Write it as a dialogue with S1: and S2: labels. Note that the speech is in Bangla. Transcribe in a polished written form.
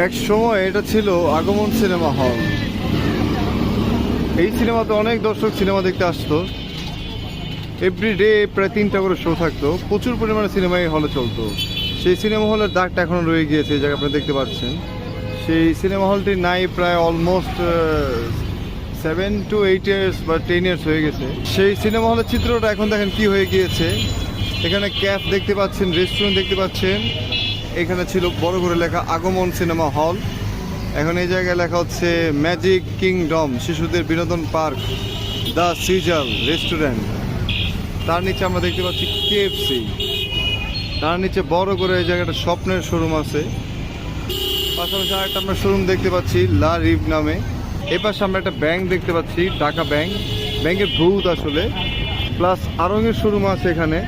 S1: এক সময় এটা ছিল আগমন সিনেমা হল। এই সিনেমাতে অনেক দর্শক সিনেমা দেখতে আসতো। এভরিডে প্রায় 3টা করে শো থাকতো, প্রচুর পরিমাণে সিনেমা এই হলে চলতো। সেই সিনেমা হলের দাগটা এখনো রয়ে গিয়েছে, এই জায়গায় আপনারা দেখতে পাচ্ছেন। সেই সিনেমা হলটি নাই প্রায় অলমোস্ট 7 to 8 ইয়ার্স বা 10 ইয়ার্স হয়ে গেছে। সেই সিনেমা হলের চিত্রটা এখন দেখেন কি হয়ে গিয়েছে। এখানে ক্যাফ দেখতে পাচ্ছেন, রেস্টুরেন্ট দেখতে পাচ্ছেন। এখানে ছিল বড় করে লেখা আগমন সিনেমা হল। এখন এই জায়গায় লেখা হচ্ছে ম্যাজিক কিংডম, শিশুদের বিনোদন পার্ক, দ্য সিজাল রেস্টুরেন্ট। তার নিচে আমরা দেখতে পাচ্ছি কেএফসি। তার নিচে বড় করে এই জায়গাটা স্বপ্নের শোরুম আছে। পাশাপাশি আরেকটা আমরা শোরুম দেখতে পাচ্ছি লা রিভ নামে। এপাশে আমরা একটা ব্যাংক দেখতে পাচ্ছি, ঢাকা ব্যাংক। ব্যাংকের ভূত আসলে, প্লাস আরঙের শোরুম আছে এখানে।